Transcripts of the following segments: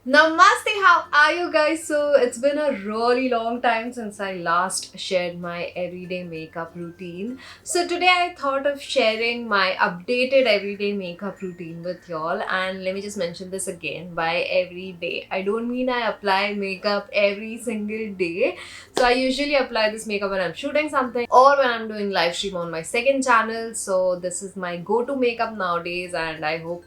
Namaste, how are you guys? So it's been a really long time since I last shared my everyday makeup routine. So today I thought of sharing my updated everyday makeup routine with y'all, and let me just mention this again. By every day, I don't mean I apply makeup every single day. So I usually apply this makeup when I'm shooting something or when I'm doing live stream on my second channel. So this is my go-to makeup nowadays, and I hope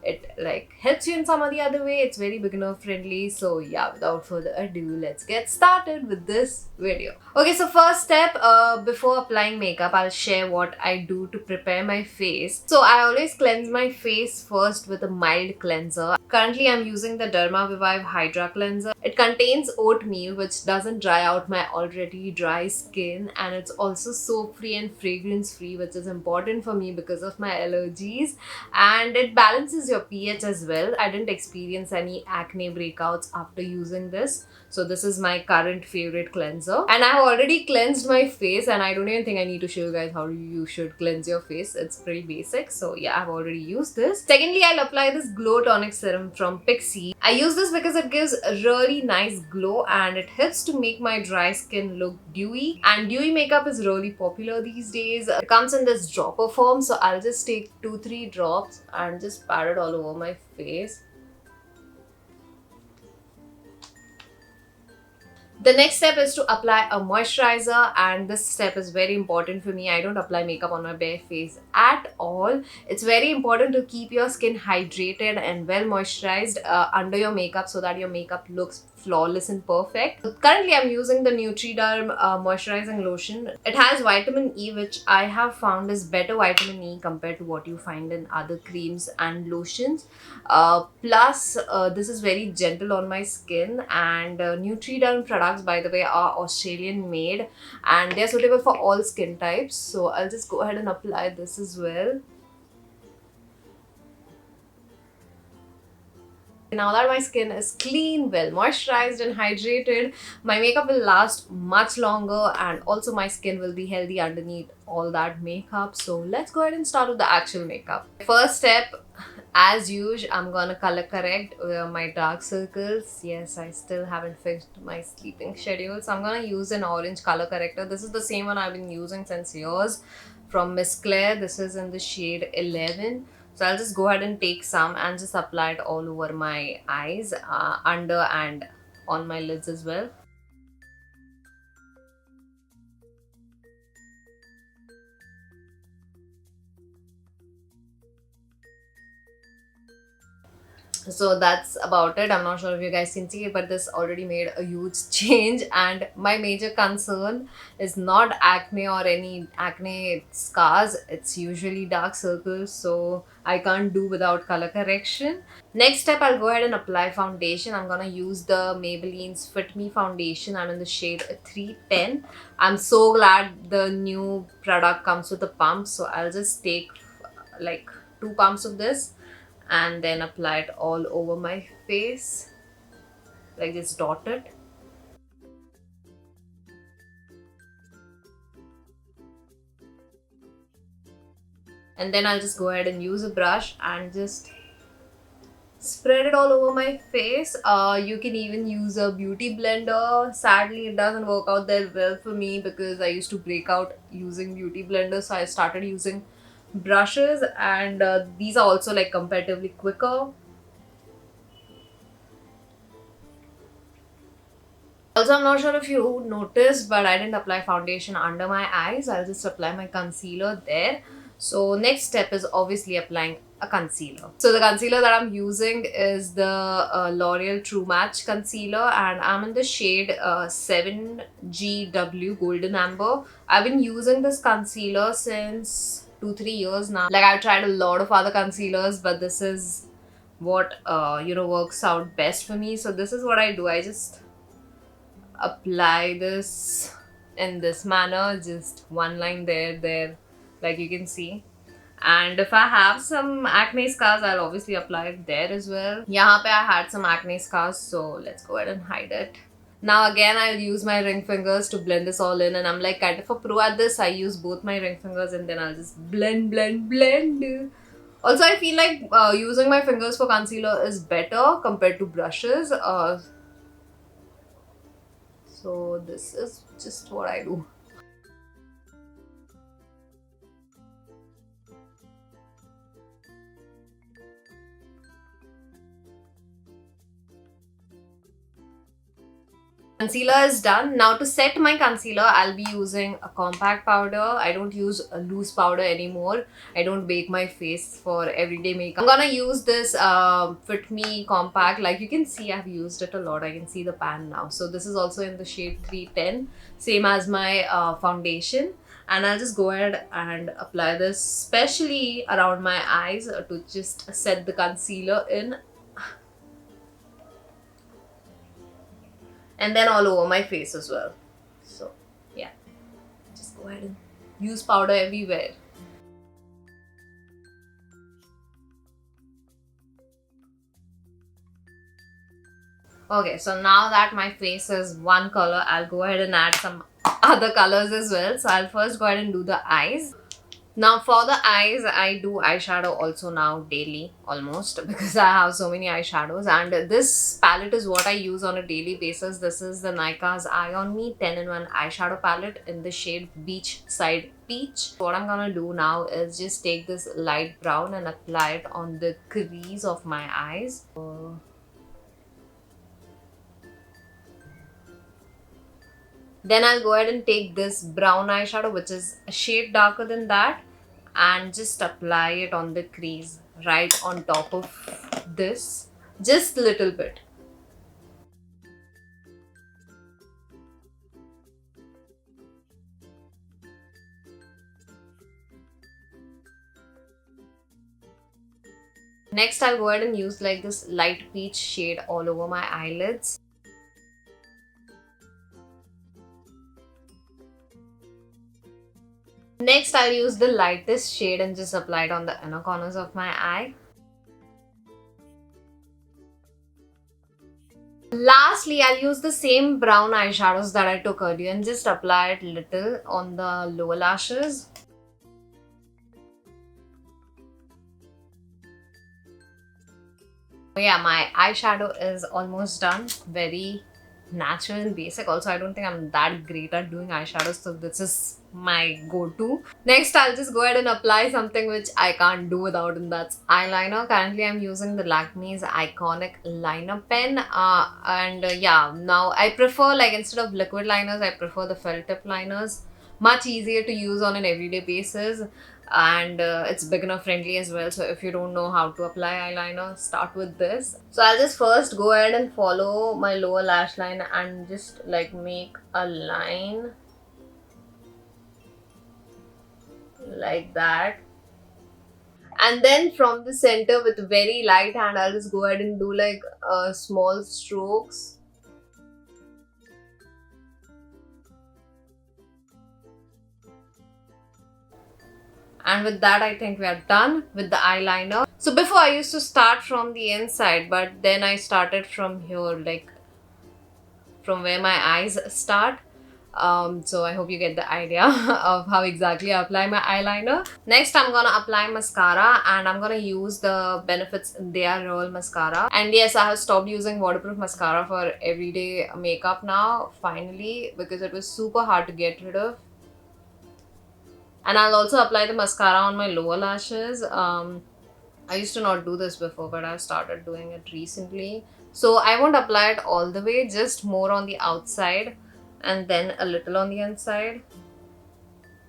it like helps you in some or the other way. It's very beginner friendly. So yeah, without further ado, let's get started with this video. Okay, so first step, before applying makeup, I'll share what I do to prepare my face. So I always cleanse my face first with a mild cleanser. Currently I'm using the Derma Revive Hydra Cleanser. It contains oatmeal, which doesn't dry out my already dry skin, and it's also soap free and fragrance free, which is important for me because of my allergies, and it balances your pH as well. I didn't experience any acne breakouts after using this. So this is my current favorite cleanser, and I've already cleansed my face, and I don't even think I need to show you guys how you should cleanse your face. It's pretty basic. So yeah, I've already used this. Secondly, I'll apply this Glow Tonic Serum from Pixi. I use this because it gives a really nice glow and it helps to make my dry skin look dewy, and dewy makeup is really popular these days. It comes in this dropper form, so I'll just take 2-3 drops and just pat it all over my face. The next step is to apply a moisturizer, and this step is very important for me. I don't apply makeup on my bare face at all. It's very important to keep your skin hydrated and well moisturized under your makeup so that your makeup looks flawless and perfect. Currently, I'm using the Nutriderm moisturizing lotion. It has vitamin E, which I have found is better vitamin E compared to what you find in other creams and lotions. Plus, this is very gentle on my skin, and Nutriderm products, by the way, are Australian made and they're suitable for all skin types. So I'll just go ahead and apply this as well. Now that my skin is clean, well moisturized and hydrated, my makeup will last much longer, and also my skin will be healthy underneath all that makeup. So let's go ahead and start with the actual makeup. First step, as usual, I'm gonna color correct my dark circles. Yes, I still haven't fixed my sleeping schedule, so I'm gonna use an orange color corrector. This is the same one I've been using since years from Miss Claire. This is in the shade 11. So I'll just go ahead and take some and just apply it all over my eyes, under and on my lids as well. So that's about it. I'm not sure if you guys can see it, but this already made a huge change, and my major concern is not acne or any acne scars. It's usually dark circles, so I can't do without color correction. Next step, I'll go ahead and apply foundation. I'm gonna use the Maybelline's Fit Me foundation. I'm in the shade 310. I'm so glad the new product comes with a pump, so I'll just take like 2 pumps of this and then apply it all over my face, like this, dot it. And then I'll just go ahead and use a brush and just spread it all over my face. You can even use a beauty blender. Sadly, it doesn't work out that well for me because I used to break out using beauty blenders, so I started using brushes, and these are also like comparatively quicker. Also, I'm not sure if you noticed, but I didn't apply foundation under my eyes. I'll just apply my concealer there. So next step is obviously applying a concealer. So the concealer that I'm using is the L'Oreal True Match concealer, and I'm in the shade 7GW Golden Amber. I've been using this concealer since 2-3 years now. Like, I've tried a lot of other concealers, but this is what works out best for me. So this is what I do. I just apply this in this manner, just one line there, like you can see. And if I have some acne scars, I'll obviously apply it there as well. Yahan pe I had some acne scars, so let's go ahead and hide it. Now again, I'll use my ring fingers to blend this all in, and I'm like kind of a pro at this. I use both my ring fingers and then I'll just blend. Also, I feel like using my fingers for concealer is better compared to brushes. So this is just what I do. Concealer is done. Now to set my concealer, I'll be using a compact powder. I don't use a loose powder anymore. I don't bake my face for everyday makeup. I'm gonna use this Fit Me compact. Like you can see, I've used it a lot. I can see the pan now. So this is also in the shade 310, same as my foundation. And I'll just go ahead and apply this, especially around my eyes, to just set the concealer in. And then all over my face as well. So yeah, just go ahead and use powder everywhere. Okay, so now that my face is one color, I'll go ahead and add some other colors as well. So I'll first go ahead and do the eyes. Now for the eyes, I do eyeshadow also now daily almost, because I have so many eyeshadows, and this palette is what I use on a daily basis. This is the Nykaa's Eye On Me 10-in-1 eyeshadow palette in the shade Beachside Peach. What I'm gonna do now is just take this light brown and apply it on the crease of my eyes. Then I'll go ahead and take this brown eyeshadow, which is a shade darker than that, and just apply it on the crease right on top of this, just a little bit. Next, I'll go ahead and use like this light peach shade all over my eyelids. Next, I'll use the lightest shade and just apply it on the inner corners of my eye. Lastly, I'll use the same brown eyeshadows that I took earlier and just apply it little on the lower lashes. Yeah, my eyeshadow is almost done. Very natural and basic. Also, I don't think I'm that great at doing eyeshadows, so this is my go-to. Next, I'll just go ahead and apply something which I can't do without, and that's eyeliner. Currently, I'm using the Lakme's Iconic Liner Pen. Yeah, now I prefer, like, instead of liquid liners, I prefer the felt tip liners. Much easier to use on an everyday basis, and it's beginner friendly as well. So if you don't know how to apply eyeliner, start with this. So I'll just first go ahead and follow my lower lash line and just like make a line like that, and then from the center with very light hand, I'll just go ahead and do like small strokes. And with that, I think we are done with the eyeliner. So before, I used to start from the inside, but then I started from here, like from where my eyes start. So I hope you get the idea of how exactly I apply my eyeliner. Next, I'm gonna apply mascara, and I'm gonna use the Benefits They Are Real mascara. And yes, I have stopped using waterproof mascara for everyday makeup now, finally, because it was super hard to get rid of. And I'll also apply the mascara on my lower lashes. I used to not do this before, but I've started doing it recently. So I won't apply it all the way, just more on the outside and then a little on the inside.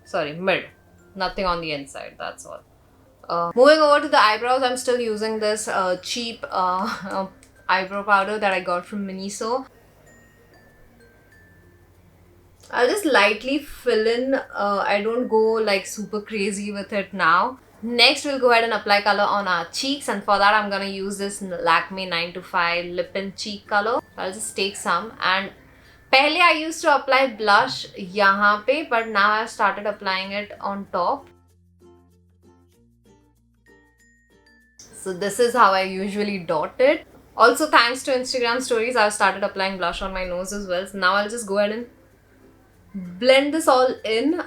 Sorry, mid. Nothing on the inside, that's all. Moving over to the eyebrows, I'm still using this cheap eyebrow powder that I got from Miniso. I'll just lightly fill in. I don't go like super crazy with it now. Next, we'll go ahead and apply color on our cheeks, and for that, I'm gonna use this Lakme 9 to 5 Lip and Cheek color. I'll just take some, and pehle I used to apply blush yahan pe, but now I've started applying it on top. So this is how I usually dot it. Also, thanks to Instagram stories, I've started applying blush on my nose as well. So now I'll just go ahead and blend this all in.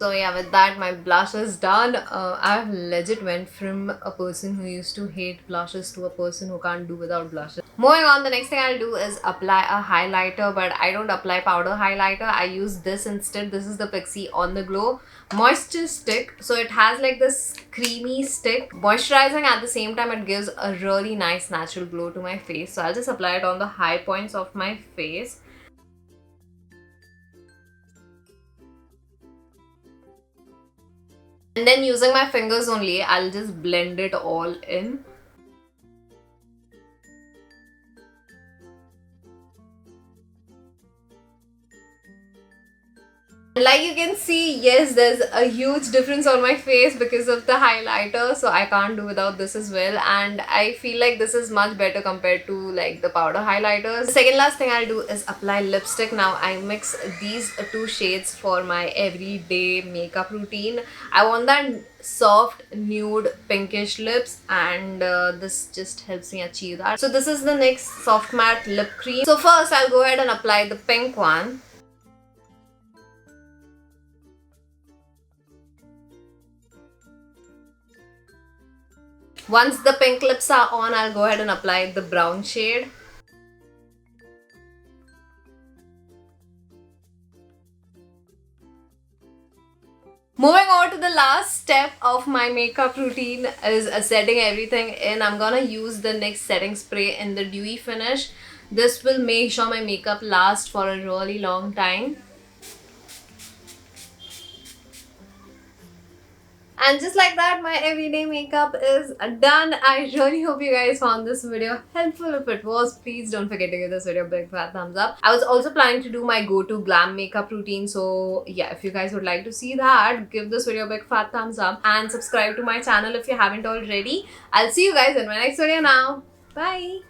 So yeah, with that, my blush is done. I've legit went from a person who used to hate blushes to a person who can't do without blushes. Moving on, the next thing I'll do is apply a highlighter, but I don't apply powder highlighter. I use this instead. This is the Pixie On The Glow Moisture Stick. So it has like this creamy stick, moisturizing at the same time. It gives a really nice natural glow to my face. So I'll just apply it on the high points of my face. And then using my fingers only, I'll just blend it all in. Like you can see, yes, there's a huge difference on my face because of the highlighter, so I can't do without this as well, and I feel like this is much better compared to like the powder highlighters. The second last thing I'll do is apply lipstick. Now I mix these two shades for my everyday makeup routine. I want that soft nude pinkish lips, and this just helps me achieve that. So this is the NYX Soft Matte Lip Cream. So first I'll go ahead and apply the pink one. Once the pink lips are on, I'll go ahead and apply the brown shade. Moving on to the last step of my makeup routine is setting everything in. I'm gonna use the NYX setting spray in the dewy finish. This will make sure my makeup lasts for a really long time. And just like that, my everyday makeup is done. I really hope you guys found this video helpful. If it was, please don't forget to give this video a big fat thumbs up. I was also planning to do my go-to glam makeup routine. So yeah, if you guys would like to see that, give this video a big fat thumbs up and subscribe to my channel if you haven't already. I'll see you guys in my next video now. Bye!